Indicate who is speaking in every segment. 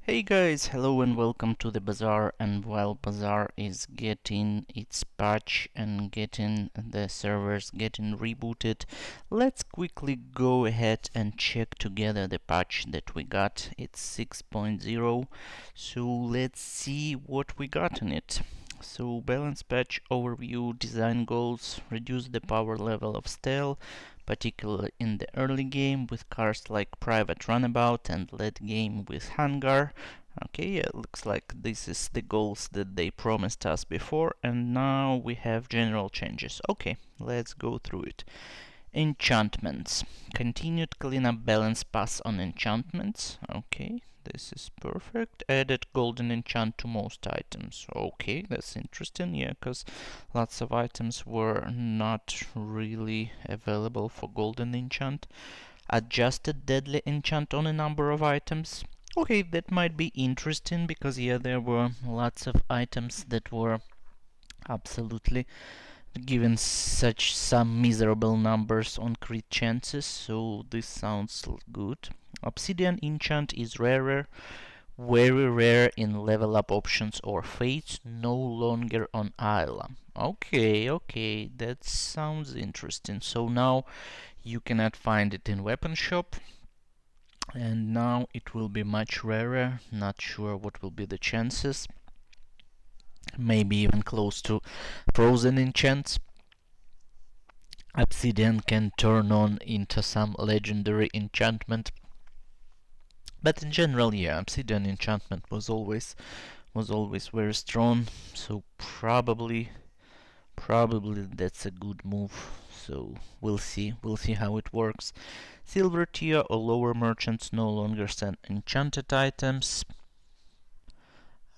Speaker 1: Hey guys, hello and welcome to the bazaar. And while bazaar is getting its patch and getting the servers getting rebooted, let's quickly go ahead and check together the patch that we got. It's 6.0, so let's see what we got in it. So balance patch overview, design goals, reduce the power level of steel, particularly in the early game with cars like Private Runabout, and late game with Hangar. Okay, yeah, looks like this is the goals that they promised us before, and now we have general changes. Okay, let's go through it. Enchantments. Continued cleanup balance pass on enchantments. Okay, this is perfect. Added golden enchant to most items. Okay, that's interesting, yeah, because lots of items were not really available for golden enchant. Adjusted deadly enchant on a number of items. Okay, that might be interesting because, yeah, there were lots of items that were absolutely given such some miserable numbers on crit chances, so this sounds good. Obsidian enchant is rarer, very rare in level up options or fates, no longer on Isla. Okay, that sounds interesting. So now you cannot find it in weapon shop, and now it will be much rarer. Not sure what will be the chances. Maybe even close to frozen enchants. Obsidian can turn on into some legendary enchantment, but in general, yeah, Obsidian enchantment was always very strong. So probably that's a good move. So we'll see how it works. Silver tier or lower merchants no longer send enchanted items.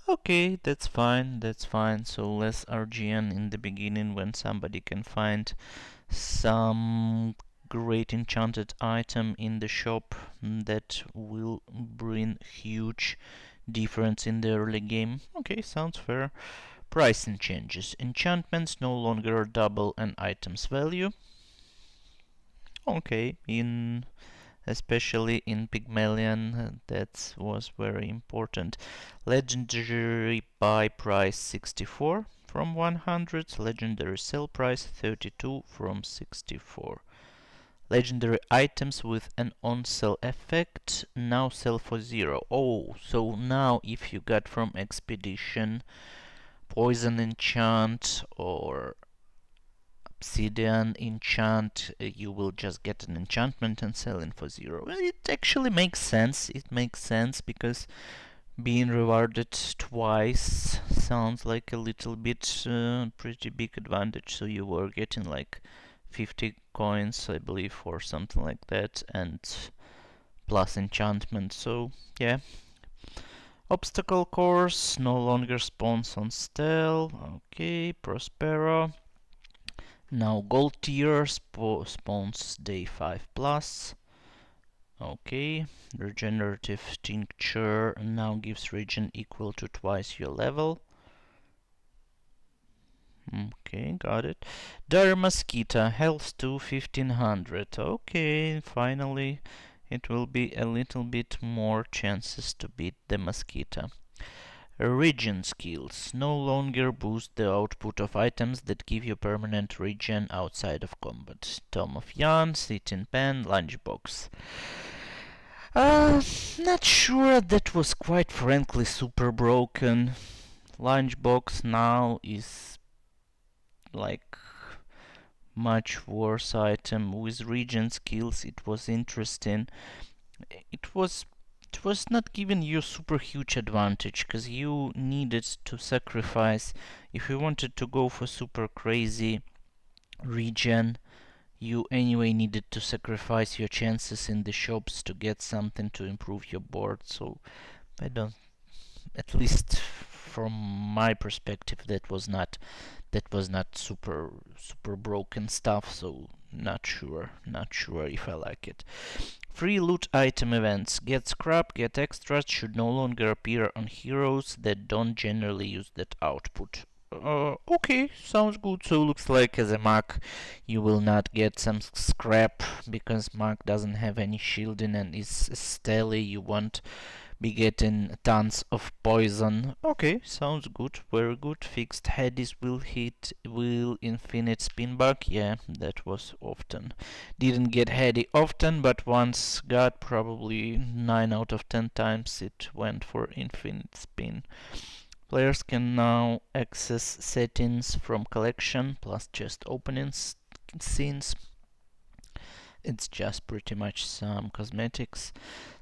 Speaker 1: Okay, that's fine. So less RGN in the beginning when somebody can find some great enchanted item in the shop that will bring huge difference in the early game. Okay, sounds fair. Pricing changes. Enchantments no longer double an item's value. Okay, in especially in Pygmalion, that was very important. Legendary buy price 64 from 100, legendary sell price 32 from 64. Legendary items with an on-sell effect now sell for 0. Oh, so now if you got from Expedition Poison Enchant or Obsidian enchant, you will just get an enchantment and sell it for 0. Well, it actually makes sense. It makes sense because being rewarded twice sounds like a little bit pretty big advantage. So you were getting like 50 coins, I believe, or something like that, and plus enchantment. So yeah. Obstacle course no longer spawns on Stel. Okay, Prospero. Now gold tier spawns day 5 plus. Okay, regenerative tincture now gives regen equal to twice your level. Okay, got it. Dire Mosquito, health to 1500. Okay, finally it will be a little bit more chances to beat the Mosquito. Regen skills no longer boost the output of items that give you permanent regen outside of combat. Tome of Yarn, Sit-in Pen, Lunchbox. Not sure, that was quite frankly super broken. Lunchbox now is like much worse item. With regen skills it was interesting. It was it was not giving you super huge advantage because you needed to sacrifice. If you wanted to go for super crazy regen, you anyway needed to sacrifice your chances in the shops to get something to improve your board. So I don't, at least from my perspective, that was not super broken stuff. So not sure if I like it. Free loot item events. Get scrap, get extras should no longer appear on heroes that don't generally use that output. Okay, sounds good. So looks like as a Mac you will not get some scrap because Mac doesn't have any shielding and is stealthy. You won't be getting tons of poison. Okay, sounds good, very good. Fixed Hades will infinite spin back. Yeah, that was often. Didn't get Hades often, but once got, probably 9 out of 10 times it went for infinite spin. Players can now access settings from collection plus chest openings scenes. It's just pretty much some cosmetics.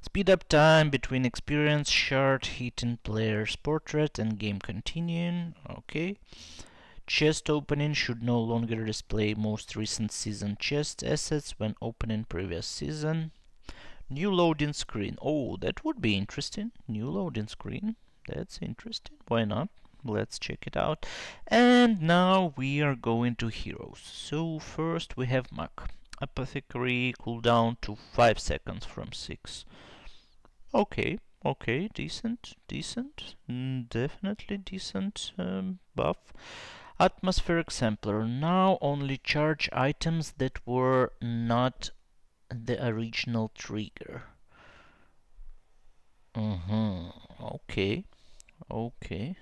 Speaker 1: Speed up time between experience shard hitting player's portrait and game continuing. Okay. Chest opening should no longer display most recent season chest assets when opening previous season. New loading screen. Oh, that would be interesting. New loading screen. That's interesting. Why not? Let's check it out. And now we are going to heroes. So first we have Mach. Apothecary cooldown to 5 seconds from 6. Okay, okay, decent, definitely decent buff. Atmospheric Sampler. Now only charge items that were not the original trigger. Okay, okay.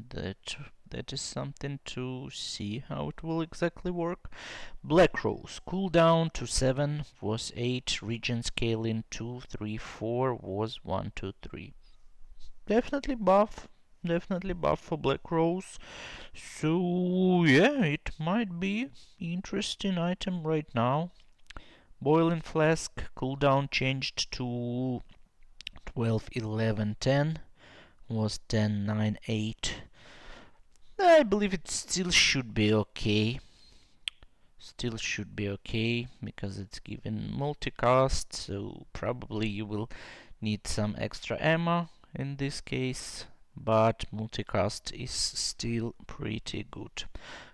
Speaker 1: That that is something to see how it will exactly work. Black Rose cooldown to 7 was 8, regen scaling 2, 3, 4 was 1, 2, 3. Definitely buff. Definitely buff for Black Rose. So yeah, it might be interesting item right now. Boiling Flask cooldown changed to 12, 11, 10 was 10, 9, 8. I believe it still should be okay. Still should be okay because it's given multicast, so probably you will need some extra ammo in this case, but multicast is still pretty good.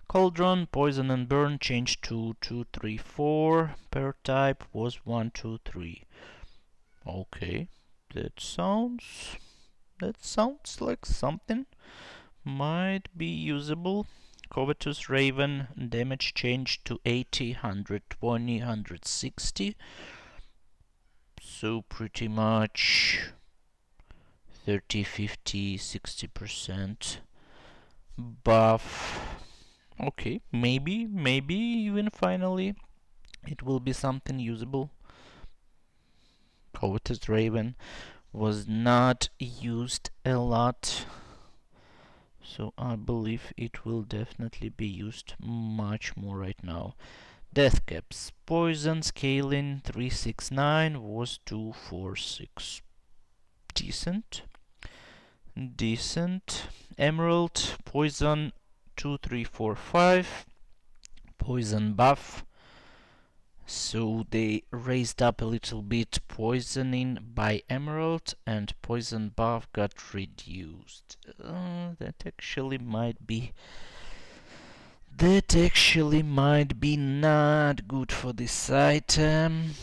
Speaker 1: Cauldron, Poison and Burn changed to 2, 3, 4. Per type was 1, 2, 3. Okay, that sounds like something might be usable. Covetous Raven damage changed to 80, 120, 160. So pretty much 30, 50, 60% buff. Okay, maybe even finally it will be something usable. Covetous Raven was not used a lot, so I believe it will definitely be used much more right now. Death caps. Poison scaling 369 was 246. Decent. Decent. Emerald. Poison 2345. Poison buff. So they raised up a little bit poisoning by emerald, and poison buff got reduced. That actually might be not good for this item,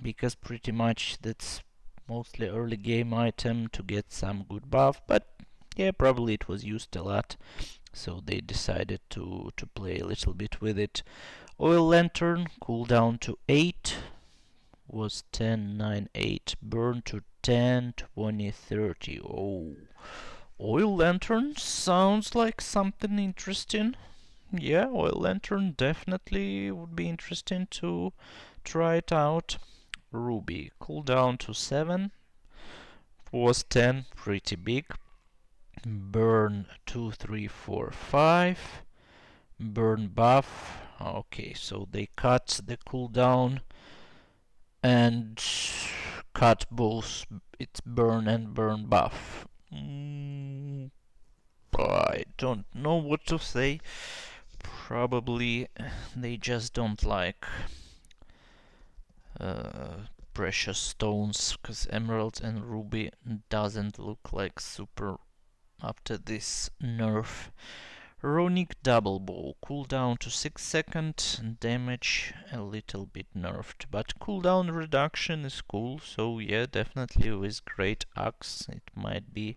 Speaker 1: because pretty much that's mostly early game item to get some good buff, but yeah, probably it was used a lot, so they decided to play a little bit with it. Oil Lantern cooldown to 8 was 10, 9, 8. Burn to 10, 20, 30. Oh, Oil Lantern sounds like something interesting. Yeah, Oil Lantern definitely would be interesting to try it out. Ruby cooldown to 7 was 10, pretty big. Burn 2, 3, 4, 5. Burn buff. Okay, so they cut the cooldown and cut both its burn and burn buff. I don't know what to say. Probably they just don't like precious stones, because emerald and ruby doesn't look like super after this nerf. Runic Double Bow, cooldown to 6 seconds, damage a little bit nerfed, but cooldown reduction is cool, so yeah, definitely with Great Axe it might be.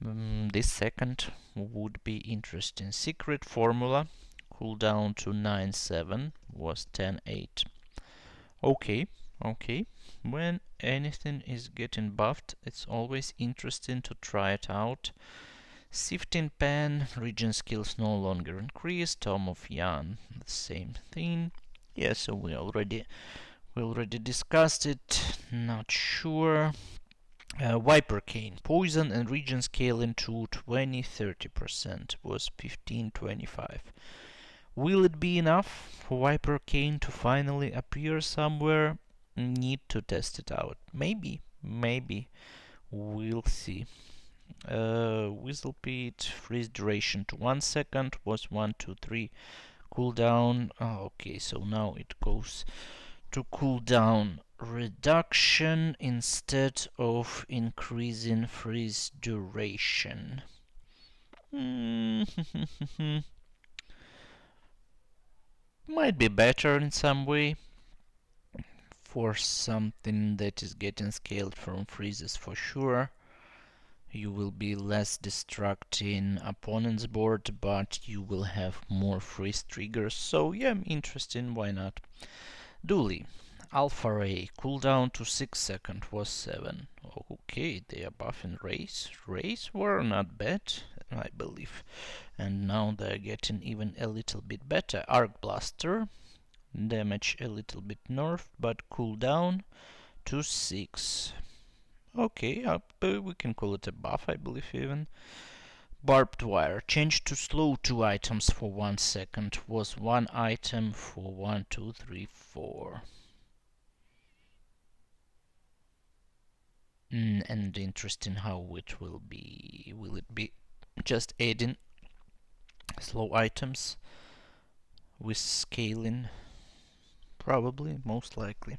Speaker 1: This second would be interesting. Secret Formula, cooldown to 9-7, was 10-8. Okay, Okay, when anything is getting buffed, it's always interesting to try it out. Sifting Pan, region skills no longer increase. Tome of Yan, the same thing. Yeah, so we already discussed it. Not sure. Viper Cane, poison and region scale into 20-30% was 15-25. Will it be enough for Viper Cane to finally appear somewhere? Need to test it out. Maybe. We'll see. Whistlepete, freeze duration to 1 second was 1, 2, 3. Cooldown. Okay, so now it goes to cooldown reduction instead of increasing freeze duration. Might be better in some way for something that is getting scaled from freezes for sure. You will be less distracting opponent's board, but you will have more freeze triggers. So yeah, interesting, why not? Dooley, Alpha Ray, cooldown to 6 seconds was 7. Okay, they are buffing Rays. Rays were not bad, I believe. And now they're getting even a little bit better. Arc Blaster, damage a little bit nerfed, but cooldown to 6. Okay, we can call it a buff, I believe even. Barbed Wire, changed to slow 2 items for 1 second, was 1 item for 1, 2, 3, 4. And interesting how it will be. Will it be just adding slow items with scaling? Probably, most likely.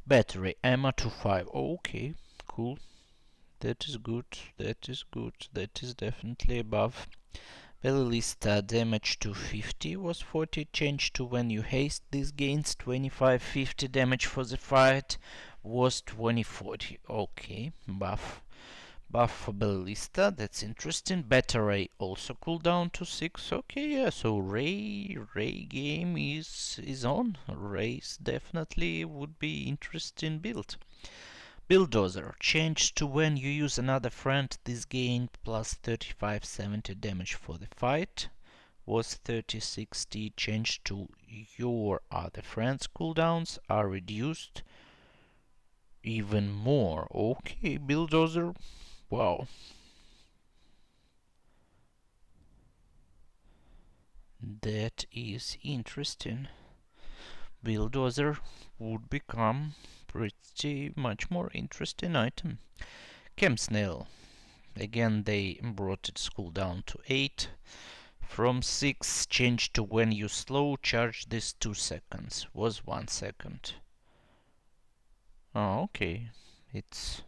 Speaker 1: Battery, Emma to 5. Okay, cool. That is good. That is good. That is definitely above. Bellista, damage to 50 was 40. Changed to when you haste. This gains 25-50 damage for the fight. Was 20-40. Okay, buff. Buff for Bellista, that's interesting. Beta Ray also cooldown to 6. Okay, yeah, so Ray game is on. Ray's definitely would be interesting build. Bulldozer, changed to when you use another friend, this gain plus 35-70 damage for the fight. Was 30-60, changed to your other friends' cooldowns are reduced even more. Okay, Bulldozer, wow. That is interesting. Bulldozer would become pretty much more interesting item. Chem Snail. Again, they brought its cooldown to 8. From 6, changed to when you slow charge this 2 seconds. Was 1 second. Oh, okay. It's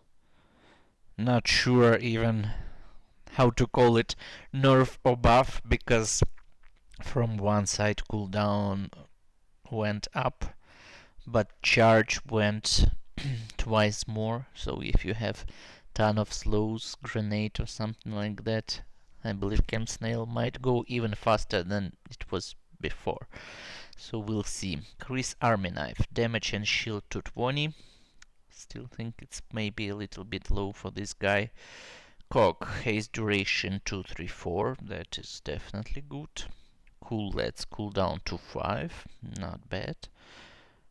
Speaker 1: not sure even how to call it nerf or buff, because from one side cooldown went up, but charge went twice more. So if you have ton of slows, grenade or something like that, I believe Chem Snail might go even faster than it was before. So we'll see. Chris Army Knife, damage and shield to 20. Still think it's maybe a little bit low for this guy. Cog, haste duration 2, 3, 4. That is definitely good. Cool, let's cool down to 5. Not bad.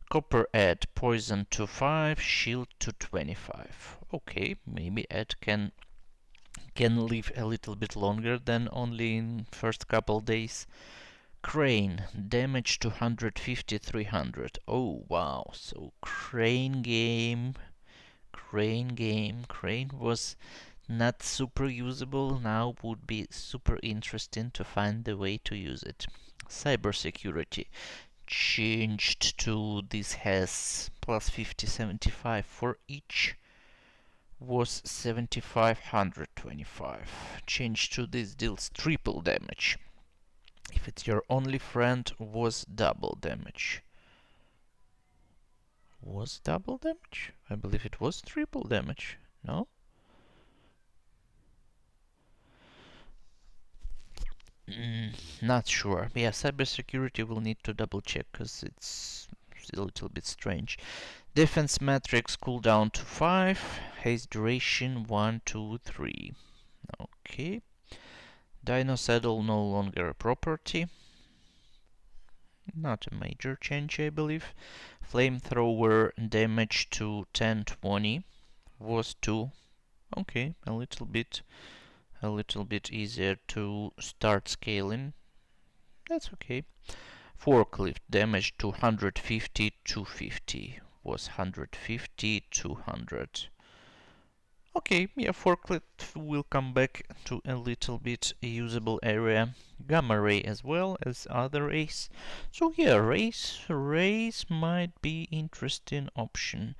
Speaker 1: Copper Ed, poison to 5, shield to 25. Okay, maybe Ed can live a little bit longer than only in first couple days. Crane, damage to 150, 300. Oh wow, so Crane was not super usable, now would be super interesting to find the way to use it. Cybersecurity, changed to this has plus 50, 75 for each. Was 75, 125. Changed to this deals triple damage. If it's your only friend, was double damage. Was double damage? I believe it was triple damage. No? Not sure. Yeah, cybersecurity will need to double check because it's a little bit strange. Defense matrix cooldown to 5. Haste duration 1, 2, 3. Okay. Dino saddle no longer a property. Not a major change, I believe. Flamethrower damage to 10, 20 was 2. Okay, a little bit easier to start scaling. That's okay. Forklift damage to 150, 250 was 150, 200. Okay, yeah, forklift will come back to a little bit usable area. Gamma ray as well as other rays. So yeah, rays might be interesting option.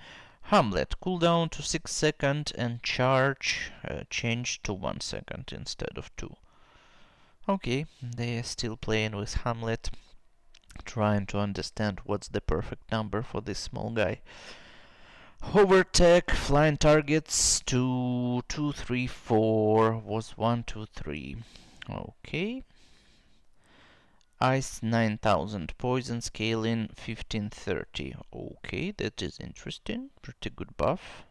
Speaker 1: Hamlet cooldown to 6 seconds and charge change to 1 second instead of 2. Okay, they are still playing with Hamlet, trying to understand what's the perfect number for this small guy. Overtake flying targets to 2, 3, 4 was 1, 2, 3. Okay. Ice 9000, poison scaling 1530. Okay, that is interesting. Pretty good buff.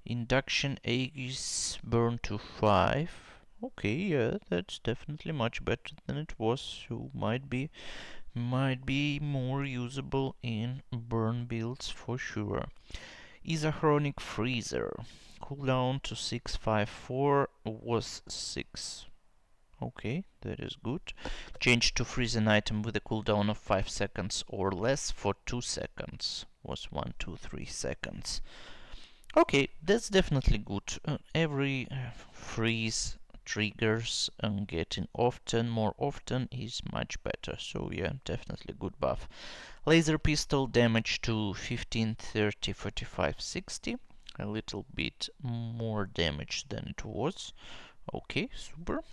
Speaker 1: Induction Aegis burn to 5. Okay, yeah, that's definitely much better than it was. So might be more usable in burn builds for sure. Isochronic Freezer. Cooldown to 654 was 6. Okay, that is good. Change to freeze an item with a cooldown of 5 seconds or less for 2 seconds. Was 1, 2, 3 seconds. Okay, that's definitely good. Every freeze triggers and getting more often is much better. So yeah, definitely good buff. Laser pistol damage to 15, 30, 45, 60. A little bit more damage than it was. Okay, super.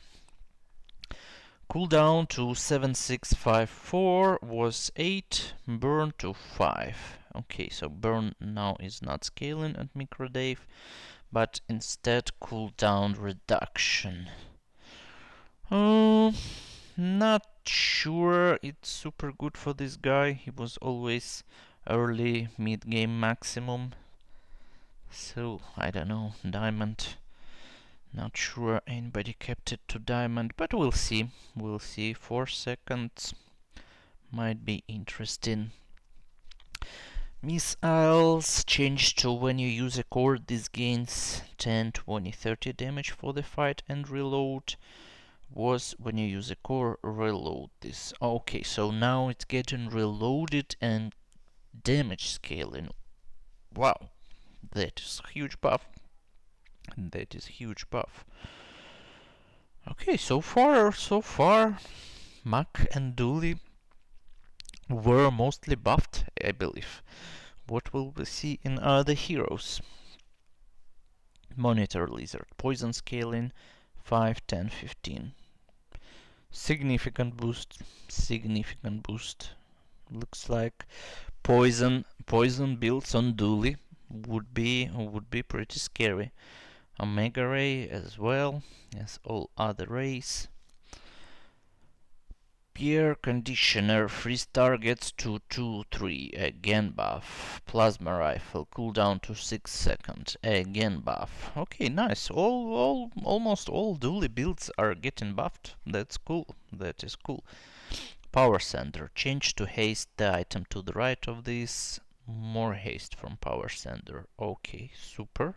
Speaker 1: Cooldown to 7654 was 8, burn to 5. Okay, so burn now is not scaling at Microdave, but instead cooldown reduction. Not sure it's super good for this guy. He was always early mid-game maximum. So, I don't know, diamond. Not sure anybody kept it to diamond, but we'll see. We'll see. 4 seconds might be interesting. Missiles change to when you use a core. This gains 10, 20, 30 damage for the fight, and reload was when you use a core, reload this. Okay, so now it's getting reloaded and damage scaling. Wow, that is a huge buff. That is a huge buff. Okay, so far, Mac and Dooley were mostly buffed, I believe. What will we see in other heroes? Monitor Lizard, poison scaling 5, 10, 15. Significant boost. Looks like poison builds on Dooley would be pretty scary. Omega Ray as well as all other rays. Pierre Conditioner, freeze targets to 2, 3, again buff. Plasma Rifle, cooldown to 6 seconds, again buff. Okay, nice. Almost all Dooley builds are getting buffed. That's cool. That is cool. Power Sender, change to haste the item to the right of this. More haste from Power Sender. Okay, super.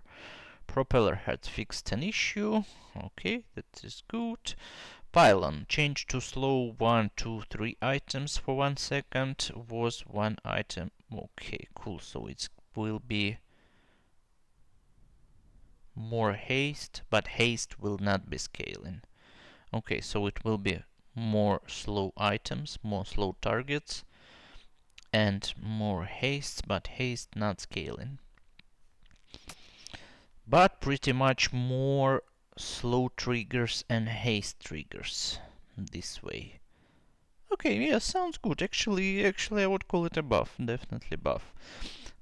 Speaker 1: Propeller had fixed an issue. Okay, that is good. Pylon, change to slow 1, 2, 3 items for 1 second was 1 item. Okay, cool. So it will be more haste, but haste will not be scaling. Okay, so it will be more slow items, more slow targets, and more haste, but haste not scaling. But pretty much more slow triggers and haste triggers this way. Okay, yeah, sounds good. Actually, I would call it a buff. Definitely buff.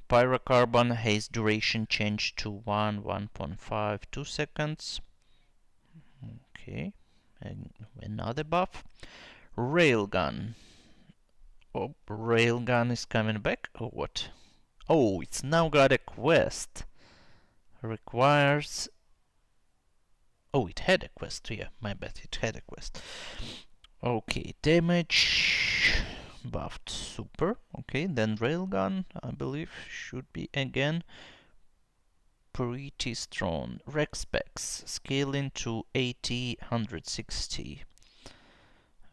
Speaker 1: Pyrocarbon haste duration changed to 1, 1.5, 2 seconds. Okay, and another buff. Railgun. Oh, railgun is coming back or what? Oh, it's now got a quest. Requires... Oh, it had a quest, yeah, my bad, it had a quest. Okay, damage buffed, super. Okay, then railgun, I believe, should be again pretty strong. Rec specs, scaling to 80, 160.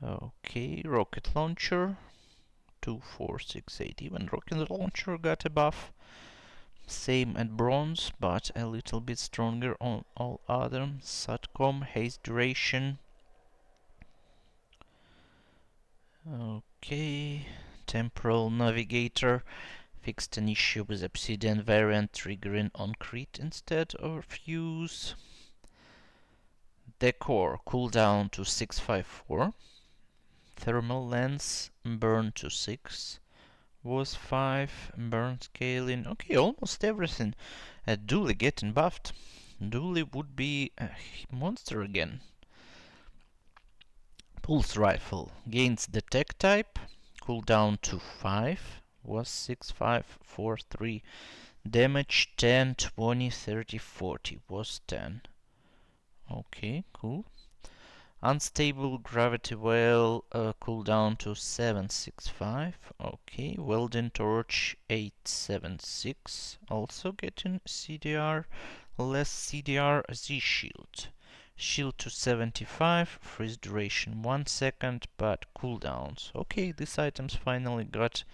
Speaker 1: Okay, rocket launcher, 24680. Even rocket launcher got a buff. Same at bronze, but a little bit stronger on all other. Satcom, haste duration. Okay, temporal navigator. Fixed an issue with obsidian variant triggering on crit instead of fuse. Decor, cooldown to 654. Thermal lens, burn to 6. Was 5. Burn scaling. Okay, almost everything. Dooley getting buffed. Dooley would be a monster again. Pulse rifle gains detect type. Cooldown to 5. Was 6, 5, 4, 3. Damage 10, 20, 30, 40. Was 10. Okay, cool. Unstable gravity well, cooldown to 765. Okay, welding torch 876. Also getting CDR, less CDR. Z shield. Shield to 75, freeze duration 1 second, but cooldowns. Okay, these items finally got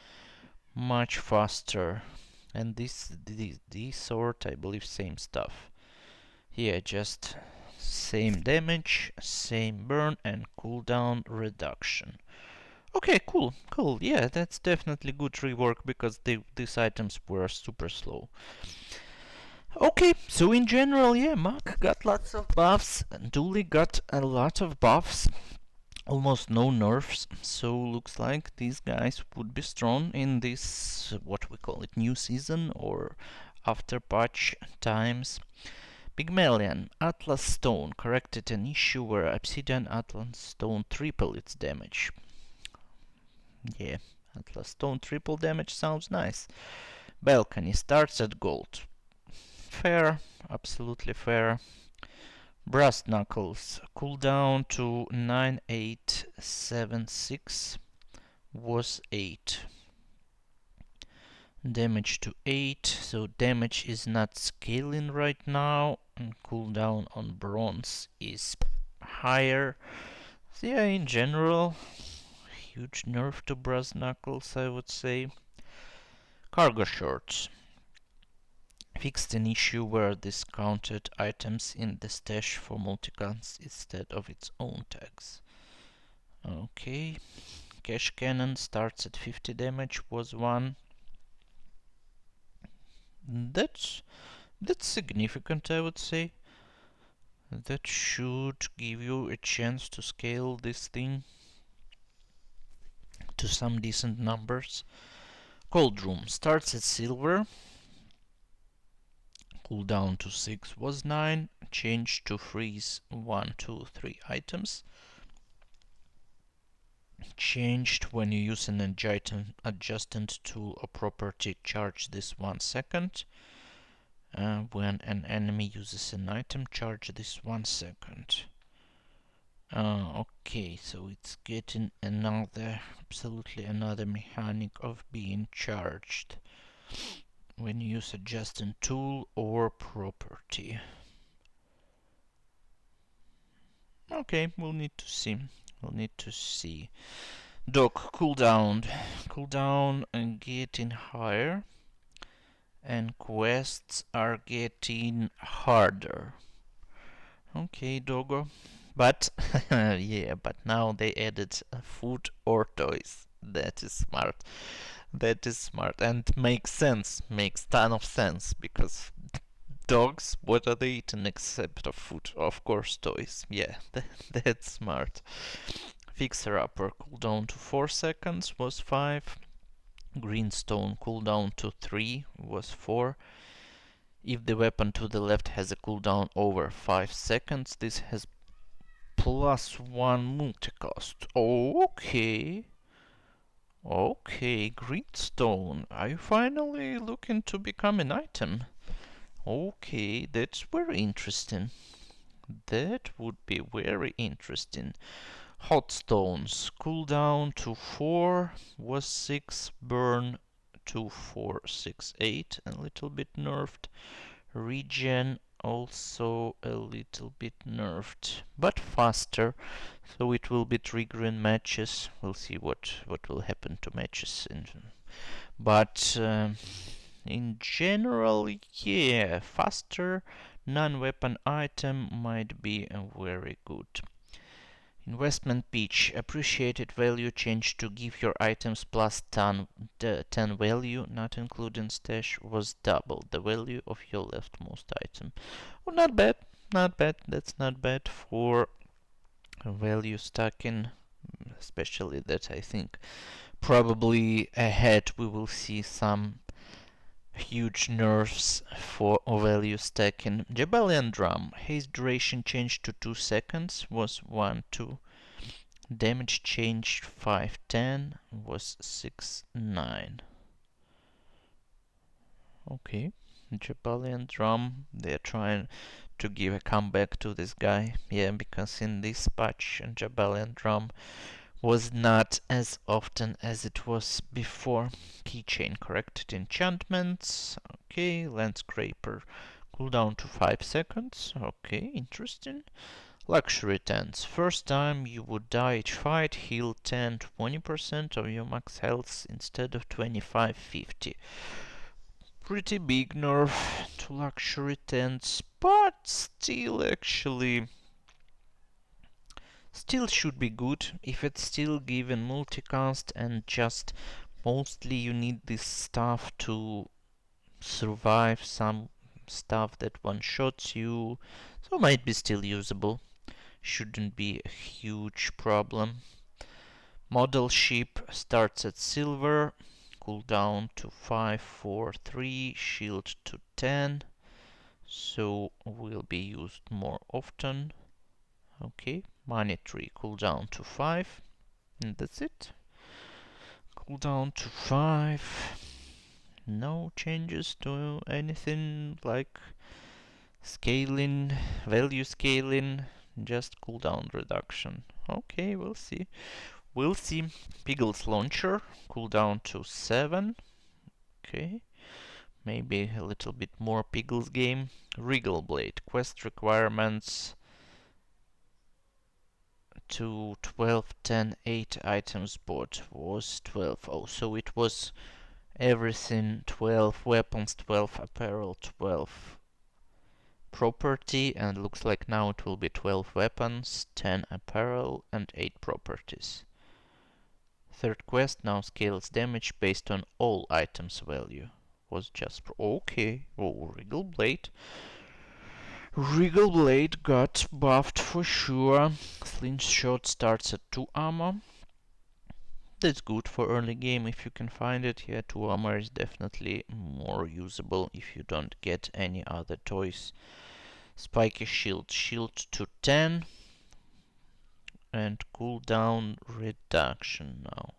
Speaker 1: much faster. And this sort, I believe, same stuff. Yeah, just same damage, same burn, and cooldown reduction. Okay, cool, cool. Yeah, that's definitely good rework because these items were super slow. Okay, so in general, yeah, Mark got lots of buffs, and Dooley got a lot of buffs, almost no nerfs, so looks like these guys would be strong in this, what we call it, new season or after patch times. Pygmalion, Atlas Stone, corrected an issue where Obsidian Atlas Stone triple its damage. Yeah, Atlas Stone triple damage sounds nice. Balcony starts at gold. Fair, absolutely fair. Brass Knuckles, cooldown to 9876 was 8. Damage to 8, so damage is not scaling right now, and cooldown on bronze is higher. So yeah, in general, huge nerf to brass knuckles, I would say. Cargo shorts. Fixed an issue where discounted items in the stash for multicons instead of its own tags. Okay. Cash cannon starts at 50 damage, was 1. That's significant, I would say. That should give you a chance to scale this thing to some decent numbers. Cold room starts at silver. Cooldown to 6 was 9. Changed to freeze 1, 2, 3 items. Changed when you use an adjustant tool or property, charge this 1 second. When an enemy uses an item, charge this 1 second. Okay, so it's getting absolutely another mechanic of being charged when you use adjustant tool or property. Okay, we'll need to see. Dock cooldown and getting higher, and quests are getting harder. Okay, doggo. But yeah, but now they added food or toys. That is smart. That is smart and makes sense. Makes ton of sense because dogs, what are they eating except of food? Of course, toys. Yeah, that's smart. Fixer upper cooldown to 4 seconds was 5. Greenstone cooldown to 3 was 4. If the weapon to the left has a cooldown over 5 seconds, this has +1 multicast. Okay. Okay, greenstone. Are you finally looking to become an item? Okay, that's very interesting. That would be very interesting. Hot stones. Cooldown to 4 was 6. Burn to 4, 6, 8. A little bit nerfed. Regen also a little bit nerfed, but faster, so it will be triggering matches. We'll see what will happen to matches. But in general, yeah, faster non-weapon item might be very good. Investment pitch. Appreciated value change to give your items plus 10 value, not including stash, was double the value of your leftmost item. Well, not bad. Not bad. That's not bad for value stacking. Especially that I think probably ahead we will see some huge nerfs for value stacking. Jabalian Drum. Haste duration changed to 2 seconds, was 1, 2. Damage changed 510, was 6-9. Okay, Jabalian Drum, they're trying to give a comeback to this guy. Yeah, because in this patch, Jabalian Drum was not as often as it was before. Keychain corrected enchantments. Okay, Land Scraper. Cooldown to 5 seconds. Okay, interesting. Luxury tents. First time you would die each fight, heal 10-20% of your max health instead of 25-50. Pretty big nerf to luxury tents, but still should be good if it's still given multicast, and just mostly you need this stuff to survive some stuff that one shots you, so might be still usable. Shouldn't be a huge problem. Model ship starts at silver, cooldown to 5, 4, 3, shield to 10, so will be used more often. Okay, money tree, cooldown to 5, and that's it. Cooldown to 5. No changes to anything like scaling, value scaling, just cooldown reduction. Okay, we'll see. We'll see. Piggle's Launcher, cooldown to 7. Okay, maybe a little bit more Piggle's game. Regal Blade, quest requirements to 12, 10, 8 items bought was 12. Oh, so it was everything 12 weapons, 12 apparel, 12 property, and looks like now it will be 12 weapons, 10 apparel, and 8 properties. Third quest now scales damage based on all items value. Was just okay. Oh, Regal Blade. Regal Blade got buffed for sure. Slingshot starts at 2 armor. That's good for early game if you can find it. Yeah, 2 armor is definitely more usable if you don't get any other toys. Spiky Shield, shield to 10. And cooldown reduction now.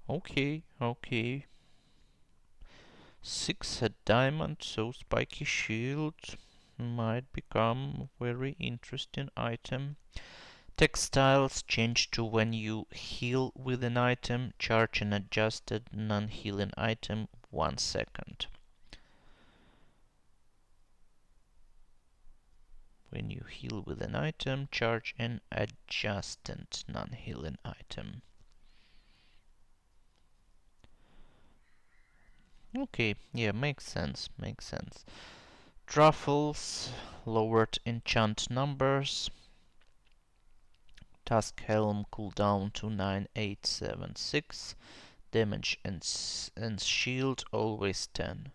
Speaker 1: Okay, okay. 6 at diamond, so spiky shield might become a very interesting item. Textiles change to when you heal with an item, charge an adjusted non-healing item 1 second. When you heal with an item, charge an adjusted non-healing item. Okay, yeah, makes sense, makes sense. Truffles, lowered enchant numbers. Task Helm cooldown to 9876. Damage and shield always 10.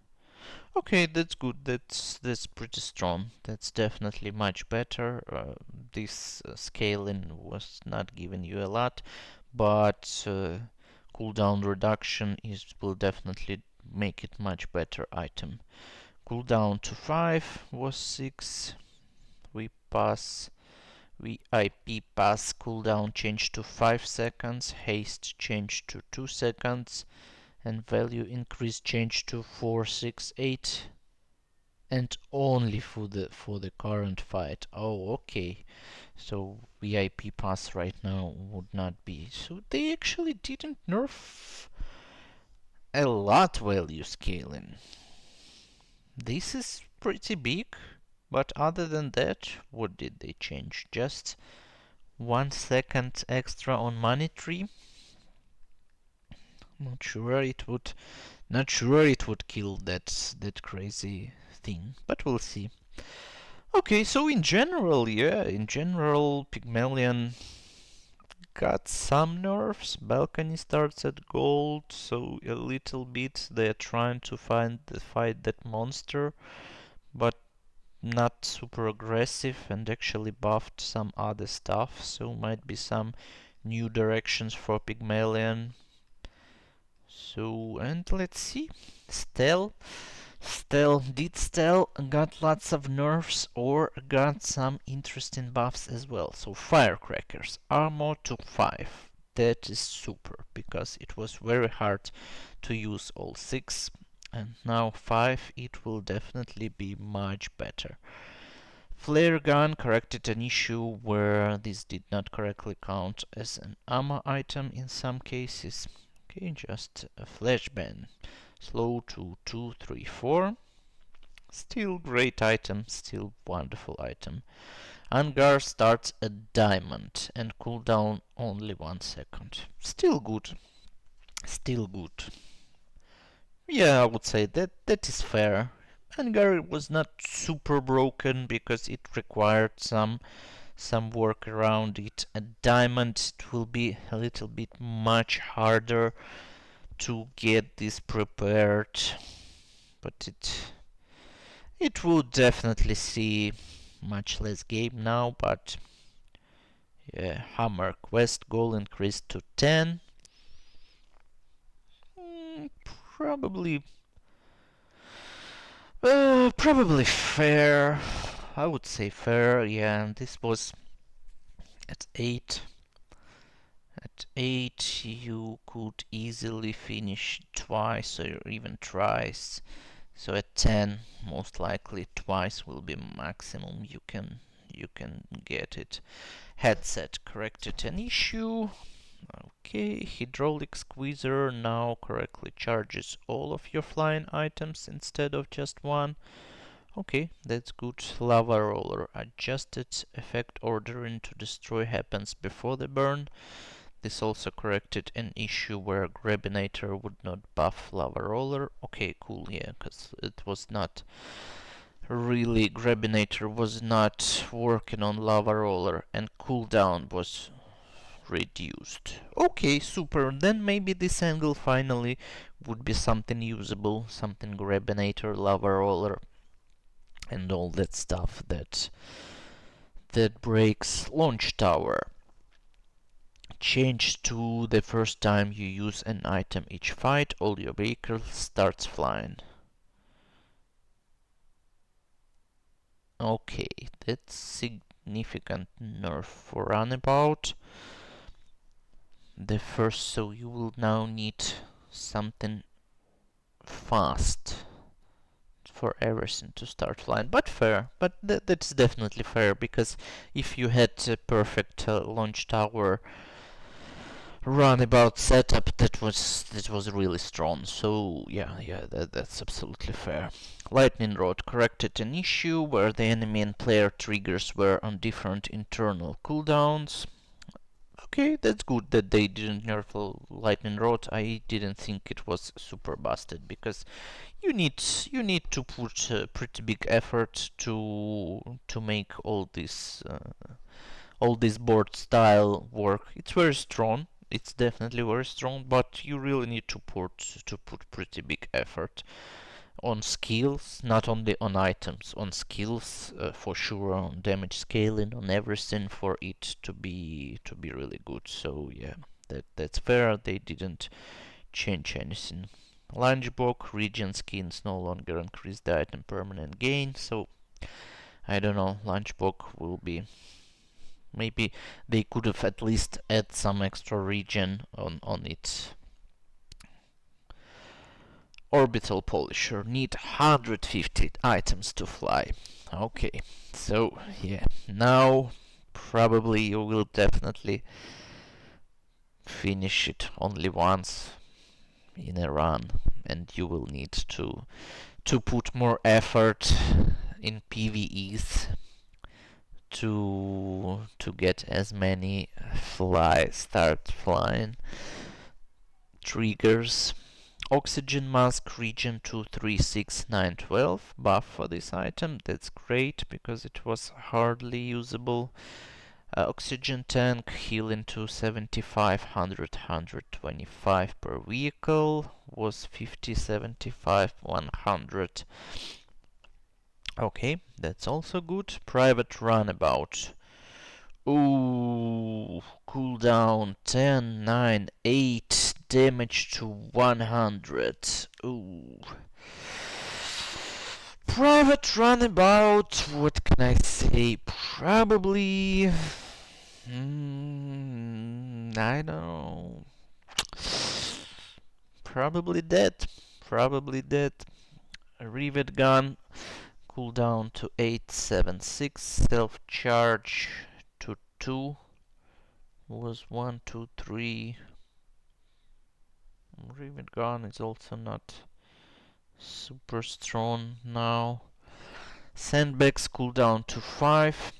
Speaker 1: Okay, that's good. That's pretty strong. That's definitely much better. This scaling was not giving you a lot, but cooldown reduction will definitely make it much better item. Cooldown to 5 was 6. We pass. VIP pass cooldown changed to 5 seconds, haste changed to 2 seconds, and value increase changed to 468, and only for the current fight. Oh, okay. So VIP pass right now would not be. So they actually didn't nerf a lot value scaling. This is pretty big, but other than that, what did they change? Just 1 second extra on money tree. Not sure it would kill that crazy thing, but we'll see. Okay, so in general, Pygmalion got some nerfs. Balcony starts at gold, so a little bit they're trying to fight that monster, but not super aggressive, and actually buffed some other stuff, so might be some new directions for Pygmalion. So, and let's see. Did Stell got lots of nerfs or got some interesting buffs as well? So Firecrackers, armor to 5. That is super, because it was very hard to use all 6, and now 5 it will definitely be much better. Flare gun corrected an issue where this did not correctly count as an ammo item in some cases. Okay, just a flashbang. Slow to 2, 3, 4. Still great item, still wonderful item. Angar starts at diamond and cooldown only 1 second. Still good. Still good. Yeah, I would say that is fair. Angar was not super broken because it required some work around it. A diamond, it will be a little bit much harder to get this prepared, but it will definitely see much less game now. But yeah, hammer quest goal increased to 10. Probably probably fair. I would say fair. Yeah, and this was at 8. At 8 you could easily finish twice or even thrice. So at 10, most likely twice will be maximum you can get it. Headset corrected an issue. Okay, hydraulic squeezer now correctly charges all of your flying items instead of just one. Okay, that's good. Lava roller adjusted effect ordering to destroy happens before the burn. This also corrected an issue where Grabinator would not buff Lava Roller. Okay, cool, yeah, because it was not really, Grabinator was not working on Lava Roller, and cooldown was reduced. Okay, super, then maybe this angle finally would be something usable, something Grabinator, Lava Roller, and all that stuff that breaks Launch Tower. Change to the first time you use an item each fight, all your vehicles starts flying. Okay, that's significant nerf for Runabout. The first, so you will now need something fast for everything to start flying. But fair, but that's definitely fair, because if you had a perfect launch tower Runabout setup, that was really strong. So yeah, that's absolutely fair. Lightning Rod corrected an issue where the enemy and player triggers were on different internal cooldowns. Okay, that's good that they didn't nerf Lightning Rod. I didn't think it was super busted, because you need to put pretty big effort to make all this board style work. It's very strong. It's definitely very strong, but you really need to put pretty big effort on skills, not only on items, on skills for sure, on damage scaling, on everything for it to be really good. So yeah, that's fair. They didn't change anything. Lunchbox region skins no longer increase the item permanent gain, so I don't know. Lunchbox will be Maybe they could have at least add some extra regen on it. Orbital polisher. Need 150 items to fly. Okay, so yeah, now probably you will definitely finish it only once in a run, and you will need to put more effort in PvEs to get as many start flying triggers. Oxygen mask region 236912 buff for this item. That's great because it was hardly usable. Oxygen tank healing to 75, 100, 125 per vehicle was 50, 75, 100. Okay, that's also good. Private runabout. Ooh, cooldown 10, 9, 8, damage to 100. Ooh. Private runabout, what can I say? Probably. I don't know. Probably dead. Probably dead. A rivet gun, cooldown to 876, self charge to 2 was 1, 2, 3. Rivet gun is also not super strong now. Sandbags cooldown to 5.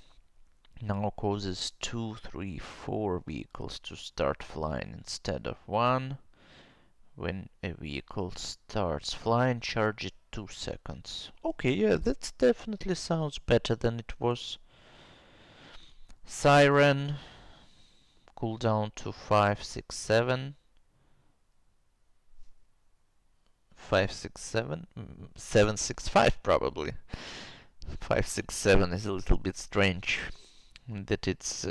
Speaker 1: Now causes 2, 3, 4 vehicles to start flying instead of 1. When a vehicle starts flying, charge it 2 seconds. Okay, yeah, that definitely sounds better than it was. Siren, cooldown to 5, 6, 7. 5, 6, 7? 7, 6, 5 probably. 5, 6, 7 is a little bit strange that it's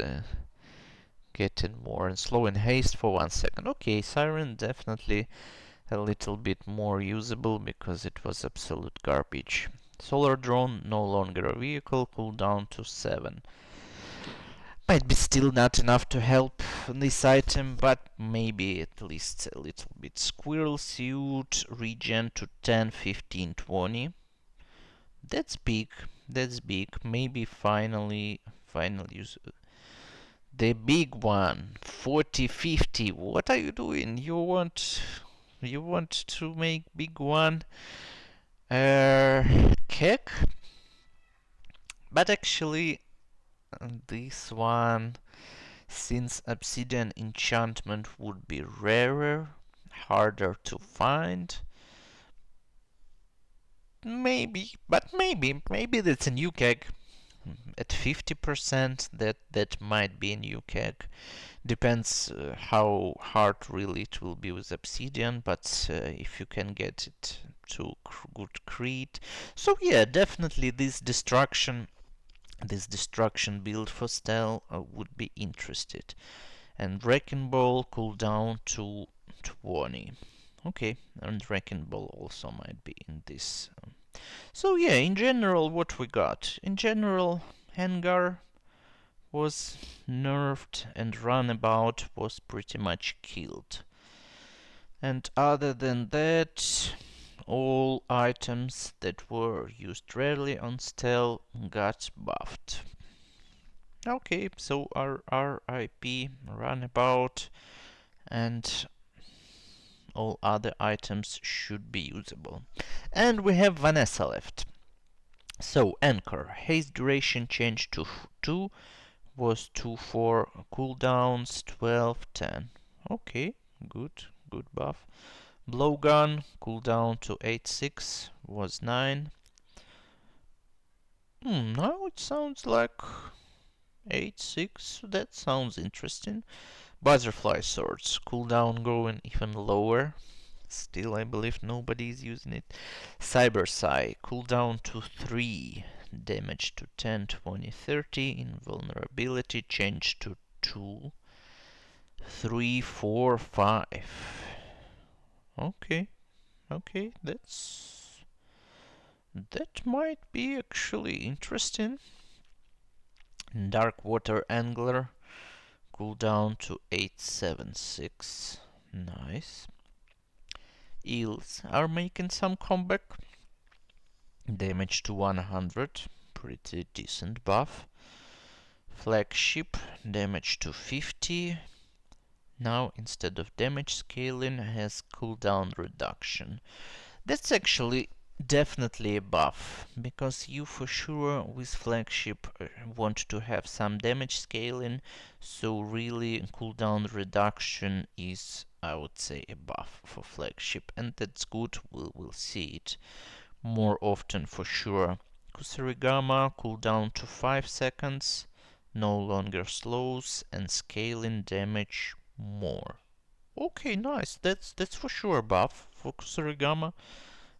Speaker 1: getting more and slow in haste for 1 second. Okay, Siren definitely a little bit more usable because it was absolute garbage. Solar drone, no longer a vehicle, cooldown to 7. Might be still not enough to help this item, but maybe at least a little bit. Squirrel suit, regen to 10, 15, 20. That's big. That's big. Maybe finally use the big one. 40, 50. What are you doing? You want to make big one? Kick? But actually, this one, since obsidian enchantment would be rarer, harder to find, maybe, but maybe that's a new keg. At 50%, that might be a new keg. Depends how hard really it will be with obsidian, but if you can get it to good crit. So yeah, definitely this destruction build for Stel would be interested. And Wrecking Ball cooldown to 20. Okay, and Wrecking Ball also might be in this. So yeah, in general, what we got? In general, Hangar was nerfed and Runabout was pretty much killed. And other than that, all items that were used rarely on Stel got buffed. Okay, so our RIP, Runabout, and all other items should be usable. And we have Vanessa left. So, Anchor, haste duration changed to 2, was 2, 4, cooldowns 12, 10. Okay, good buff. Blowgun, cooldown to 8, 6, was 9. Now it sounds like 8, 6, that sounds interesting. Butterfly swords, cooldown going even lower. Still, I believe nobody is using it. Cyber Psy, cooldown to 3, damage to 10, 20, 30. Invulnerability change to 2, 3, 4, 5. Okay, that might be actually interesting. Dark Water Angler, cooldown to 876. Nice. Eels are making some comeback. Damage to 100, pretty decent buff. Flagship, damage to 50. Now instead of damage scaling has cooldown reduction. That's actually definitely a buff, because you for sure with flagship want to have some damage scaling, so really cooldown reduction is, I would say, a buff for flagship, and that's good. We'll see it more often for sure. Kusarigama cooldown to 5 seconds, no longer slows, and scaling damage more. Okay, nice. That's for sure a buff for Kusarigama.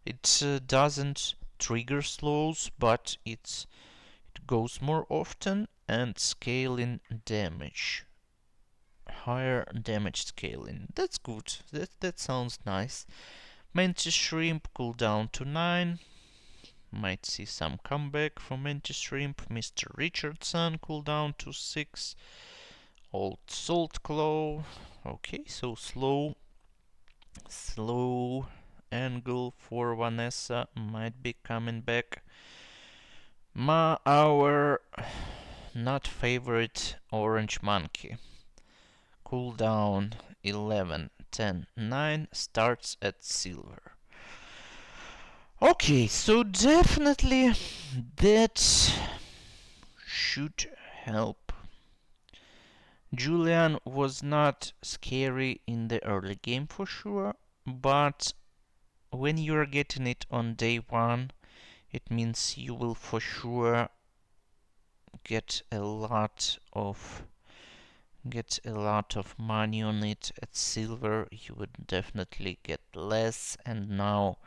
Speaker 1: It doesn't trigger slows, but it goes more often, and scaling damage. Higher damage scaling. That's good. That sounds nice. Mantis Shrimp cooldown to 9. Might see some comeback from Mantis Shrimp. Mr. Richardson cooldown to 6. Old Salt Claw. Okay, so slow angle for Vanessa might be coming back. Our not favorite Orange Monkey. Cooldown 11, 10, 9, starts at silver. Okay, so definitely that should help. Julian was not scary in the early game for sure, but when you're getting it on day 1, it means you will for sure get a lot of money on it. At silver you would definitely get less, and now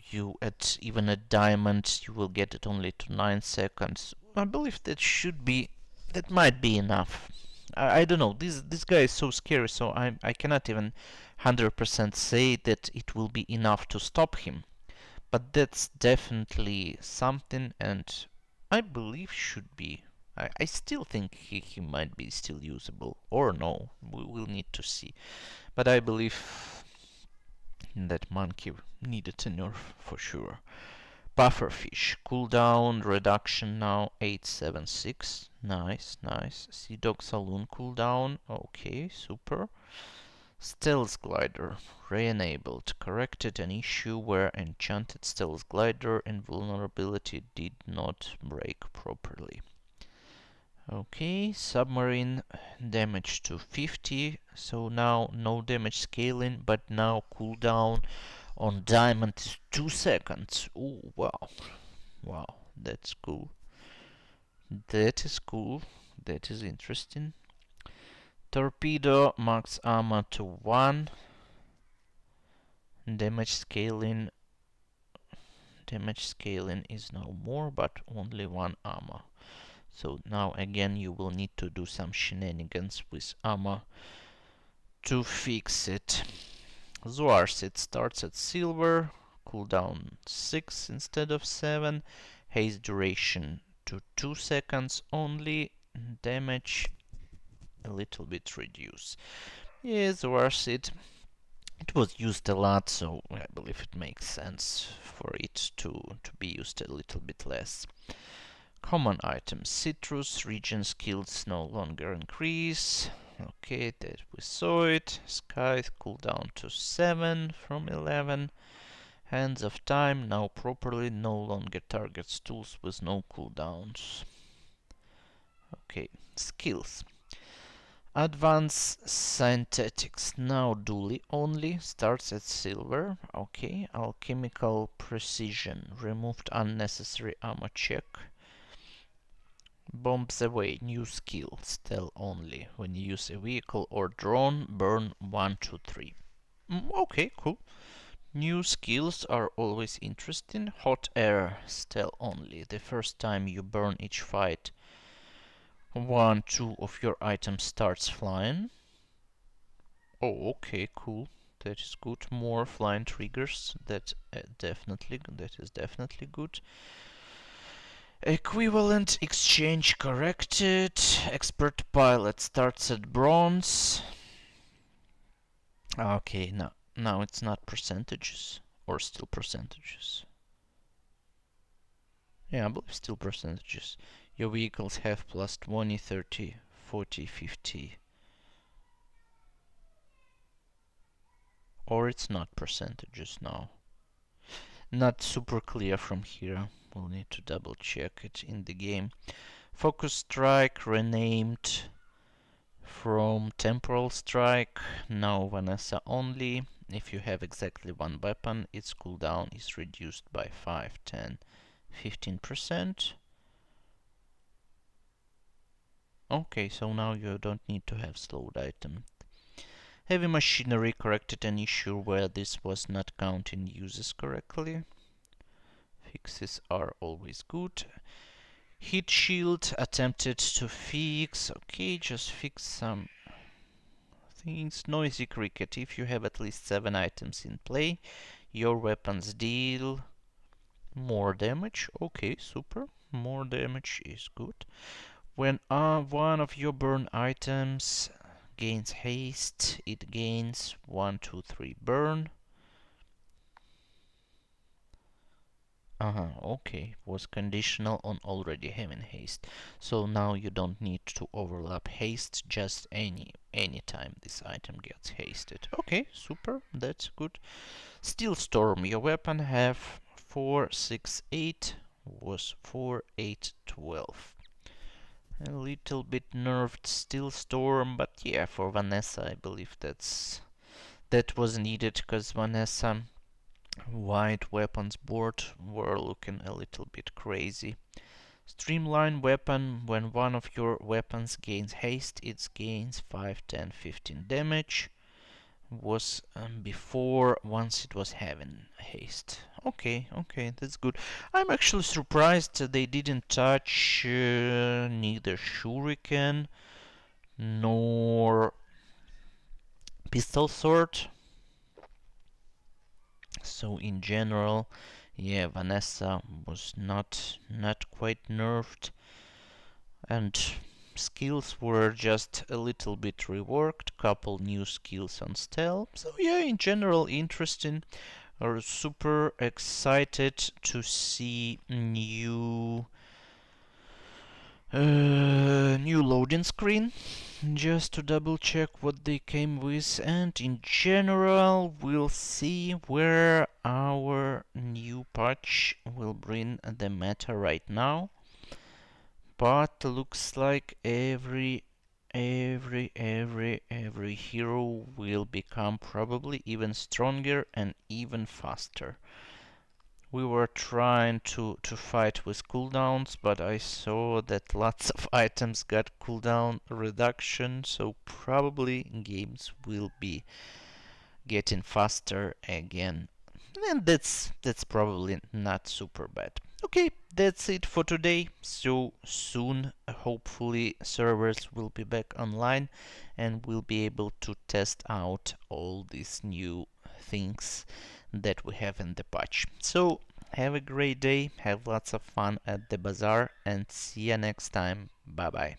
Speaker 1: you at even at diamond you will get it only to 9 seconds. I believe that might be enough. I don't know, this guy is so scary, so I cannot even 100% say that it will be enough to stop him. But that's definitely something, and I believe should be. I still think he might be still usable, or no, we will need to see. But I believe that monkey needed a nerf for sure. Pufferfish, cooldown reduction now 876. Nice, nice. Sea Dog Saloon cooldown. Okay, super. Stealth Glider, re-enabled, corrected an issue where enchanted Stealth Glider invulnerability did not break properly. Okay, Submarine, damage to 50, so now no damage scaling, but now cooldown on Diamond is 2 seconds. Oh, wow. Wow, that's cool. That is cool. That is interesting. Torpedo, max armor to 1. Damage scaling is now more, but only 1 armor. So now again you will need to do some shenanigans with armor to fix it. Zoarcid starts at silver, cooldown 6 instead of 7, haste duration to 2 seconds only, damage a little bit reduced. Yeah, Zoarcid, it was used a lot, so I believe it makes sense for it to be used a little bit less. Common items, citrus, region skills no longer increase. Okay, that we saw it. Sky cooldown to 7 from 11. Hands of Time now properly no longer targets tools with no cooldowns. Okay, skills. Advanced Synthetics now dually only, starts at silver. Okay, Alchemical Precision, removed unnecessary armor check. Bombs away, new skill, stealth only. When you use a vehicle or drone, burn 1, 2, 3. Okay, cool. New skills are always interesting. Hot air, stealth only. The first time you burn each fight, 1, 2 of your items starts flying. Oh, okay, cool. That is good. More flying triggers. That is definitely good. Equivalent exchange corrected. Expert pilot starts at bronze. Okay, now it's not percentages, or still percentages. Yeah, I believe still percentages. Your vehicles have plus 20, 30, 40, 50. Or it's not percentages now. Not super clear from here. We'll need to double check it in the game. Focus strike renamed from temporal strike. Now Vanessa only. If you have exactly one weapon, its cooldown is reduced by 5, 10, 15%. Okay, so now you don't need to have slowed item. Heavy machinery corrected an issue where this was not counting uses correctly. Fixes are always good. Heat shield attempted to fix. Okay, just fix some things. Noisy cricket. If you have at least 7 items in play, your weapons deal more damage. Okay, super. More damage is good. When one of your burn items gains haste, it gains 1, 2, 3 burn. Okay, was conditional on already having haste. So now you don't need to overlap haste, just any time this item gets hasted. Okay, super, that's good. Steel Storm, your weapon have 4, 6, 8, was 4, 8, 12. A little bit nerfed Steel Storm, but yeah, for Vanessa I believe that was needed, because Vanessa white weapons board were looking a little bit crazy. Streamline weapon, when one of your weapons gains haste, it gains 5, 10, 15 damage. Was before, once it was having haste. Okay, that's good. I'm actually surprised they didn't touch neither shuriken nor pistol sword. So in general, yeah, Vanessa was not quite nerfed, and skills were just a little bit reworked, couple new skills on stealth. So yeah, in general, interesting. Are super excited to see new loading screen, just to double check what they came with, and in general we'll see where our new patch will bring the meta right now. But looks like every hero will become probably even stronger and even faster. We were trying to fight with cooldowns, but I saw that lots of items got cooldown reduction, so probably games will be getting faster again. And that's probably not super bad. Okay, that's it for today. So soon, hopefully, servers will be back online and we'll be able to test out all these new things that we have in the patch. So have a great day, have lots of fun at the bazaar, and see you next time. Bye bye.